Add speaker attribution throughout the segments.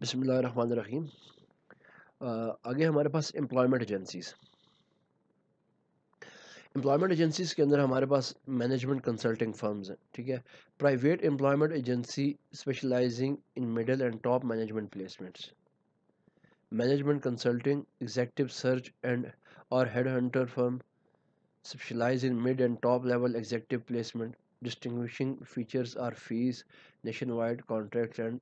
Speaker 1: بسم اللہ الرحمن الرحیم۔ آگے ہمارے پاس امپلائمنٹ ایجنسیز کے اندر ہمارے پاس مینجمنٹ کنسلٹنگ فرمز ہیں، ٹھیک ہے۔ Private employment agency specialising in middle and top management placements, management consulting executive search and اور head hunter firm specialize in mid and top level executive placement. Distinguishing features are fees, nationwide contracts, and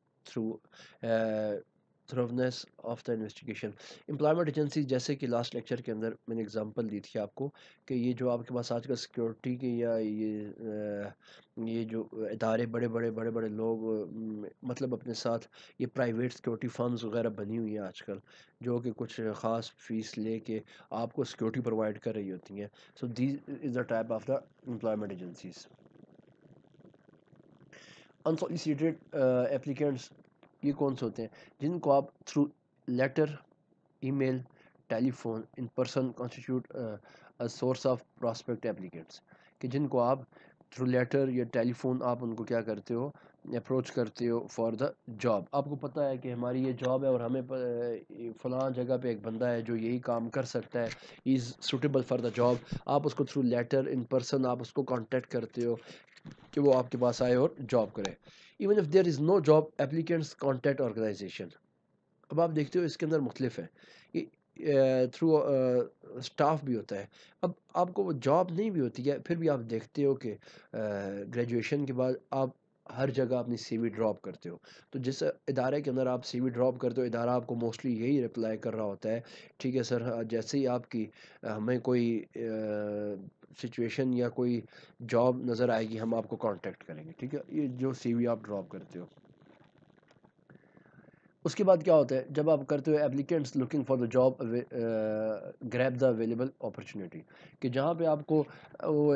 Speaker 1: thoroughness of the investigation. Employment agency جیسے کہ last lecture کے اندر میں نے example دی تھی آپ کو کہ یہ جو آپ کے پاس آج کل سیکیورٹی کے یا یہ جو ادارے بڑے بڑے لوگ مطلب اپنے ساتھ یہ پرائیویٹ سیکیورٹی فرمز وغیرہ بنی ہوئی ہیں آج کل، جو کہ کچھ خاص فیس لے کے آپ کو سیکیورٹی پرووائڈ کر رہی ہوتی ہیں. So these is the type of the employment agencies. Unsolicited applicants یہ کون سے ہوتے ہیں؟ جن کو آپ through letter, email, telephone, in person constitute source of prospect applicants, کہ جن کو آپ تھرو لیٹر یا ٹیلی فون آپ ان کو کیا کرتے ہو، اپروچ کرتے ہو فار دا جاب. آپ کو پتہ ہے کہ ہماری یہ جاب ہے اور ہمیں فلاں جگہ پہ ایک بندہ ہے جو یہی کام کر سکتا ہے، is suitable for the job. آپ اس کو تھرو لیٹر ان پرسن آپ اس کو کانٹیکٹ کرتے ہو کہ وہ آپ کے پاس آئے اور جاب کرے. Even if there is no job applicants contact organisation. اب آپ دیکھتے ہو اس کے اندر مختلف ہے، یہ تھرو اسٹاف بھی ہوتا ہے. اب آپ کو وہ جاب نہیں بھی ہوتی ہے پھر بھی آپ دیکھتے ہو کہ گریجویشن کے بعد آپ ہر جگہ اپنی سی وی ڈراپ کرتے ہو. تو جس ادارے کے اندر آپ سی وی ڈراپ کرتے ہو ادارہ آپ کو موسٹلی یہی رپلائی کر رہا ہوتا ہے، ٹھیک ہے سر، جیسے ہی آپ کی ہمیں کوئی سچویشن یا کوئی جاب نظر آئے گی ہم آپ کو کانٹیکٹ کریں گے، ٹھیک ہے. یہ جو سی وی آپ ڈراپ کرتے ہو. اس کے بعد کیا ہوتا ہے جب آپ کرتے ہو applicants looking for the job grab the available opportunity, کہ جہاں پہ آپ کو وہ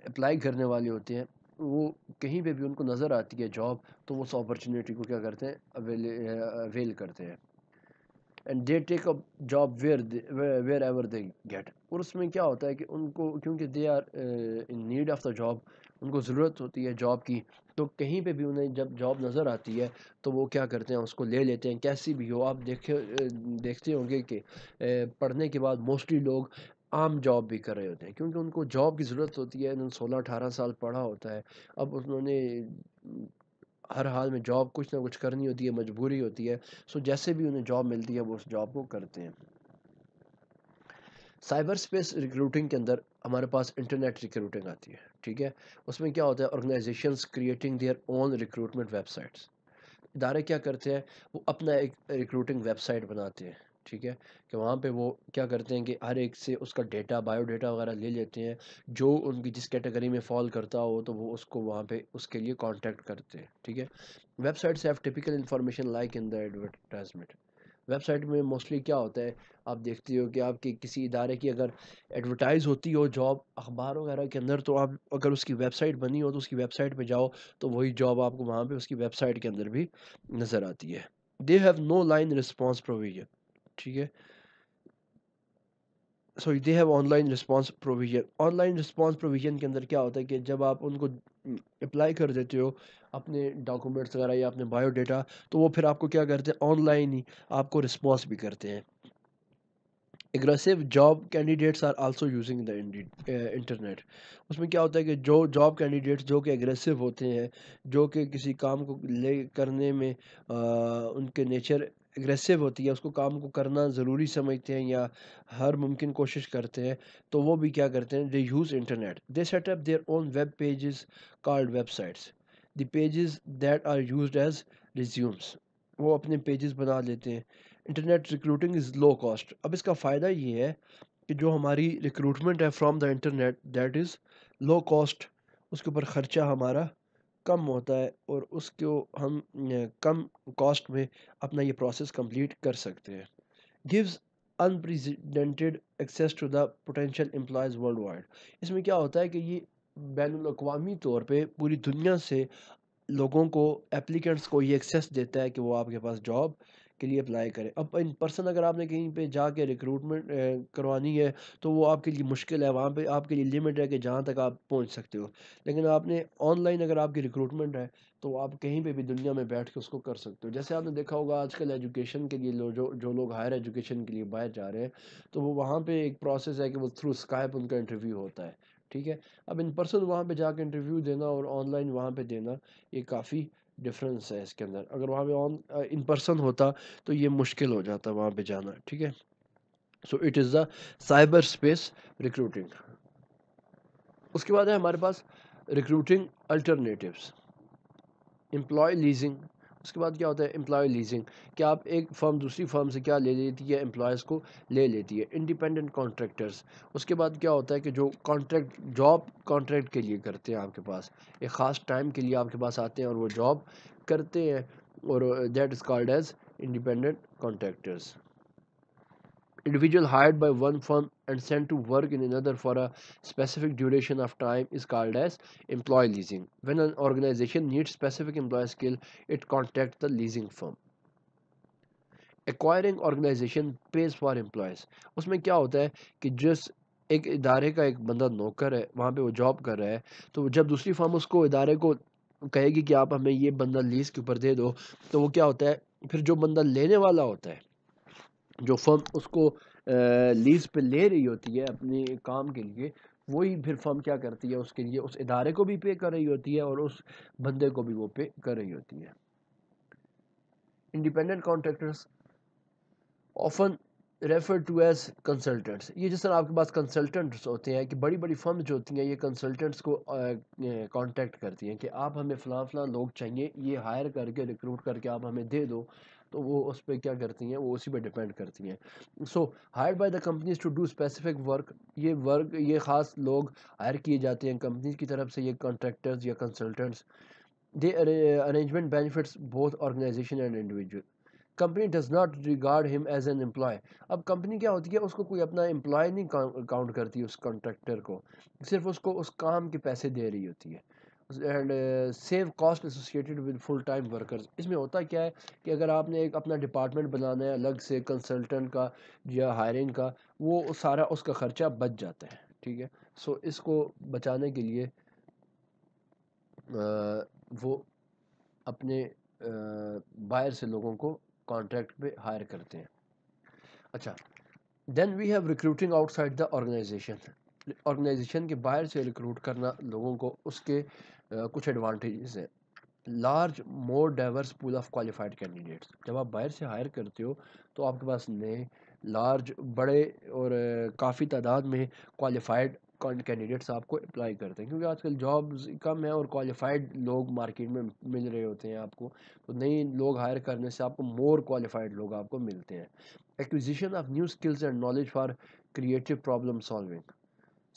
Speaker 1: اپلائی کرنے والے ہوتے ہیں وہ کہیں پہ بھی ان کو نظر آتی ہے جاب تو وہ اس اپرچونیٹی کو کیا کرتے ہیں اویل کرتے ہیں. And they take up job wherever they get. اور اس میں کیا ہوتا ہے کہ ان کو کیونکہ they are in need of the job, ان کو ضرورت ہوتی ہے جاب کی، تو کہیں پہ بھی انہیں جب جاب نظر آتی ہے تو وہ کیا کرتے ہیں اس کو لے لیتے ہیں کیسی بھی ہو. آپ دیکھتے ہوں گے کہ پڑھنے کے بعد موسٹلی لوگ عام جاب بھی کر رہے ہوتے ہیں کیونکہ ان کو جاب کی ضرورت ہوتی ہے. انہوں نے 16-18 سال پڑھا ہوتا ہے، اب انہوں نے ہر حال میں جاب کچھ نہ کچھ کرنی ہوتی ہے، مجبوری ہوتی ہے. سو جیسے بھی انہیں جاب ملتی ہے وہ اس جاب کو کرتے ہیں. سائبر اسپیس ریکروٹنگ کے اندر ہمارے پاس انٹرنیٹ ریکروٹنگ آتی ہے، ٹھیک ہے. اس میں کیا ہوتا ہے organisations creating their own recruitment websites. ادارے کیا کرتے ہیں وہ اپنا ایک ریکروٹنگ ویب سائٹ بناتے ہیں، ٹھیک ہے، کہ وہاں پہ وہ کیا کرتے ہیں کہ ہر ایک سے اس کا ڈیٹا، بایو ڈیٹا وغیرہ لے لیتے ہیں، جو ان کی جس کیٹیگری میں فال کرتا ہو تو وہ اس کو وہاں پہ اس کے لیے کانٹیکٹ کرتے ہیں، ٹھیک ہے. Websites have typical information like in the advertisement. Website میں موسٹلی کیا ہوتا ہے آپ دیکھتے ہو کہ آپ کی کسی ادارے کی اگر ایڈورٹائز ہوتی ہو جاب اخبار وغیرہ کے اندر تو آپ اگر اس کی ویب سائٹ بنی ہو تو اس کی ویب سائٹ پہ جاؤ تو وہی جاب آپ کو وہاں پہ اس کی ویب سائٹ کے اندر بھی نظر آتی ہے. They have no line response provision, ٹھیک ہے. So they have on line response provision. On line response provision کے اندر کیا ہوتا ہے کہ جب آپ ان کو اپلائی کر دیتے ہو اپنے ڈاکومنٹس وغیرہ یا اپنے بایو ڈیٹا تو وہ پھر آپ کو کیا کرتے ہیں آن لائن ہی آپ کو رسپانس بھی کرتے ہیں. Aggressive job candidates are also using the internet. اس میں کیا ہوتا ہے کہ جو جاب کینڈیڈیٹس جو کہ اگریسو ہوتے ہیں، جو کہ کسی کام کو لے کرنے میں ان کے نیچر اگریسو ہوتی ہے، اس کو کام کو کرنا ضروری سمجھتے ہیں یا ہر ممکن کوشش کرتے ہیں، تو وہ بھی کیا کرتے ہیں they use internet. They set up their own web pages called web sites. The pages that are used as resumes. وہ اپنے پیجز بنا لیتے ہیں. Internet recruiting is low cost. اب اس کا فائدہ یہ ہے کہ جو ہماری ریکروٹمنٹ ہے from the internet that is low cost. اس کے اوپر خرچہ ہمارا کم ہوتا ہے اور اس کو ہم کم کاسٹ میں اپنا یہ پروسیس کمپلیٹ کر سکتے ہیں. gives unprecedented access to the potential employees worldwide. اس میں کیا ہوتا ہے کہ یہ بین الاقوامی طور پہ پوری دنیا سے لوگوں کو ایپلیکینٹس کو یہ ایکسیس دیتا ہے کہ وہ آپ کے پاس جاب کے لیے اپلائی کریں. اب ان پرسن اگر آپ نے کہیں پہ جا کے ریکروٹمنٹ کروانی ہے تو وہ آپ کے لیے مشکل ہے، وہاں پہ آپ کے لیے لمٹ ہے کہ جہاں تک آپ پہنچ سکتے ہو. لیکن آپ نے آن لائن اگر آپ کی ریکروٹمنٹ ہے تو آپ کہیں پہ بھی دنیا میں بیٹھ کے اس کو کر سکتے ہو. جیسے آپ نے دیکھا ہوگا آج کل ایجوکیشن کے لیے جو لوگ ہائر ایجوکیشن کے لیے باہر جا رہے ہیں تو وہ وہاں پہ ایک پروسیس ہے کہ وہ تھرو اسکائپ ان کا انٹرویو ہوتا ہے. ٹھیک ہے. اب ان پرسن وہاں پہ جا کے انٹرویو دینا اور آن لائن وہاں پہ دینا یہ کافی ڈفرینس ہے اس کے اندر. اگر وہاں پہ ان پرسن ہوتا تو یہ مشکل ہو جاتا وہاں پہ جانا. ٹھیک ہے. So it is the cyber space recruiting. اس کے بعد ہے ہمارے پاس ریکروٹنگ الٹرنیٹیوس، امپلائی لیزنگ. اس کے بعد کیا ہوتا ہے امپلائی لیزنگ، کہ آپ ایک فرم دوسری فرم سے کیا لے لیتی ہے، امپلائز کو لے لیتی ہے. انڈیپینڈنٹ کانٹریکٹرز، اس کے بعد کیا ہوتا ہے کہ جو کانٹریکٹ جاب کانٹریکٹ کے لیے کرتے ہیں، آپ کے پاس ایک خاص ٹائم کے لیے آپ کے پاس آتے ہیں اور وہ جاب کرتے ہیں، اور that is called as independent contractors. Individual hired by one firm and sent to work in another for a specific duration of time is called as employee leasing. When an organization needs specific employee skill, it contacts the leasing firm. Acquiring organization pays for employees. اس میں کیا ہوتا ہے کہ جس ایک ادارے کا ایک بندہ نوکر ہے، وہاں پہ وہ جاب کر رہا ہے، تو جب دوسری فرم اس کو ادارے کو کہے گی کہ آپ ہمیں یہ بندہ لیز کے اوپر دے دو، تو وہ کیا ہوتا ہے پھر جو بندہ لینے والا ہوتا ہے، جو فرم اس کو لیز پہ لے رہی ہوتی ہے اپنے کام کے لیے، وہی پھر فرم کیا کرتی ہے اس کے لیے اس ادارے کو بھی پے کر رہی ہوتی ہے اور اس بندے کو بھی وہ پے کر رہی ہوتی ہے. Independent contractors often referred to as consultants. یہ جس طرح آپ کے پاس کنسلٹنٹس ہوتے ہیں کہ بڑی بڑی فرمز جو ہوتی ہیں یہ کنسلٹنٹس کو کانٹیکٹ کرتی ہیں کہ آپ ہمیں فلاں فلاں لوگ چاہیے، یہ ہائر کر کے ریکروٹ کر کے آپ ہمیں دے دو، تو وہ اس پہ کیا کرتی ہیں، وہ اسی پہ ڈیپینڈ کرتی ہیں. So hire by the companies to do specific work. یہ خاص لوگ ہائر کیے جاتے ہیں کمپنیز کی طرف سے، یہ کانٹریکٹرز یا consultants. They arrangement benefits both organisation and individual. Company does not regard him as an employee. اب کمپنی کیا ہوتی ہے، اس کو کوئی اپنا امپلائی نہیں کاؤنٹ کرتی اس کانٹریکٹر کو، صرف اس کو اس کام کے پیسے دے رہی ہوتی ہے. And save cost associated with full time workers. اس میں ہوتا کیا ہے کہ اگر آپ نے ایک اپنا ڈپارٹمنٹ بنانا ہے الگ سے کنسلٹنٹ کا یا ہائرنگ کا، وہ سارا اس کا خرچہ بچ جاتا ہے. ٹھیک ہے. سو اس کو بچانے کے لیے وہ اپنے باہر سے لوگوں کو کانٹریکٹ پہ ہائر کرتے ہیں. اچھا، then we have recruiting outside the organisation. Organisation کے باہر سے ریکروٹ کرنا لوگوں کو، اس کے کچھ ایڈوانٹیجز ہیں. Large more diverse pool of qualified candidates. جب آپ باہر سے ہائر کرتے ہو تو آپ کے پاس نئے لارج بڑے اور کافی تعداد میں کوالیفائڈ کینڈیڈیٹس آپ کو اپلائی کرتے ہیں، کیونکہ آج کل جابز کم ہیں اور کوالیفائڈ لوگ مارکیٹ میں مل رہے ہوتے ہیں آپ کو، تو نئے لوگ ہائر کرنے سے آپ کو مور کوالیفائڈ لوگ آپ کو ملتے ہیں. Acquisition of new skills and knowledge for creative problem solving.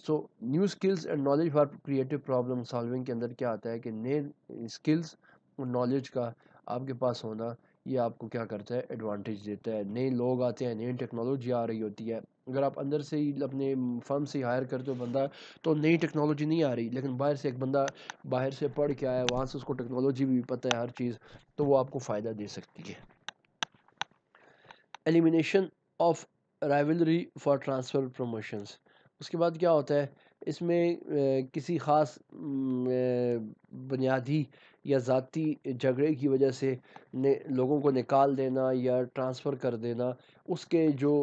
Speaker 1: So new skills and knowledge for creative problem solving کے اندر کیا آتا ہے کہ نئے اسکلز اور نالج کا آپ کے پاس ہونا یہ آپ کو کیا کرتا ہے، ایڈوانٹیج دیتا ہے. نئے لوگ آتے ہیں، نئی ٹیکنالوجی آ رہی ہوتی ہے. اگر آپ اندر سے ہی اپنے فرم سے ہائر کرتے ہو بندہ تو نئی ٹیکنالوجی نہیں آ رہی، لیکن باہر سے ایک بندہ باہر سے پڑھ کے آیا، وہاں سے اس کو ٹیکنالوجی بھی پتہ ہے ہر چیز، تو وہ آپ کو فائدہ دے سکتی ہے. Elimination of rivalry for transfer promotions. اس کے بعد کیا ہوتا ہے اس میں کسی خاص بنیادی یا ذاتی جھگڑے کی وجہ سے لوگوں کو نکال دینا یا ٹرانسفر کر دینا، اس کے جو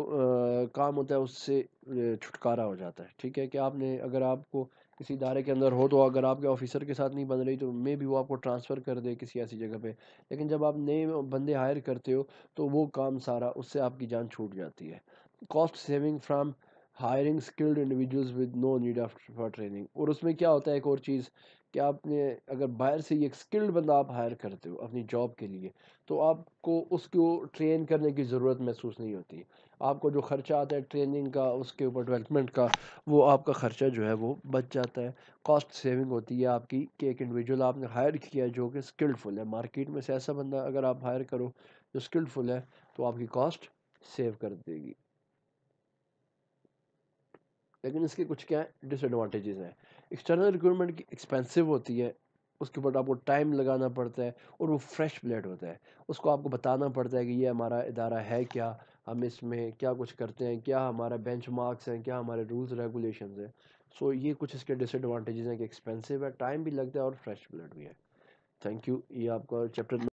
Speaker 1: کام ہوتا ہے اس سے چھٹکارا ہو جاتا ہے. ٹھیک ہے، کہ آپ نے اگر آپ کو کسی ادارے کے اندر ہو تو اگر آپ کے آفیسر کے ساتھ نہیں بن رہی تو بھی وہ آپ کو ٹرانسفر کر دے کسی ایسی جگہ پہ. لیکن جب آپ نئے بندے ہائر کرتے ہو تو وہ کام سارا اس سے آپ کی جان چھوٹ جاتی ہے. Cost saving from hiring skilled individuals with no need of for training. اور اس میں کیا ہوتا ہے ایک اور چیز کہ آپ نے اگر باہر سے یہ ایک اسکلڈ بندہ آپ ہائر کرتے ہو اپنی جاب کے لیے تو آپ کو اس کو ٹرین کرنے کی ضرورت محسوس نہیں ہوتی. آپ کو جو خرچہ آتا ہے ٹریننگ کا، اس کے اوپر ڈیولپمنٹ کا، وہ آپ کا خرچہ جو ہے وہ بچ جاتا ہے. کاسٹ سیونگ ہوتی ہے آپ کی کہ ایک انڈیویجول آپ نے ہائر کیا ہے جو کہ اسکلڈ فل ہے. مارکیٹ میں سے ایسا بندہ اگر آپ ہائر کرو جو اسکلڈ فل ہے تو آپ کی کاسٹ سیو کر دے گی. لیکن اس کے کچھ کیا ڈس ایڈوانٹیجز ہیں. ایکسٹرنل ریکروٹمنٹ کی ایکسپینسو ہوتی ہے، اس کے اوپر آپ کو ٹائم لگانا پڑتا ہے، اور وہ فریش بلڈ ہوتا ہے. اس کو آپ کو بتانا پڑتا ہے کہ یہ ہمارا ادارہ ہے کیا، ہم اس میں کیا کچھ کرتے ہیں، کیا ہمارا بینچ مارکس ہیں، کیا ہمارے رولز ریگولیشنز ہیں. سو یہ کچھ اس کے ڈس ایڈوانٹیجز ہیں کہ ایکسپینسو ہے، ٹائم بھی لگتا ہے، اور فریش بلڈ بھی ہے. Thank you. یہ آپ کا چیپٹر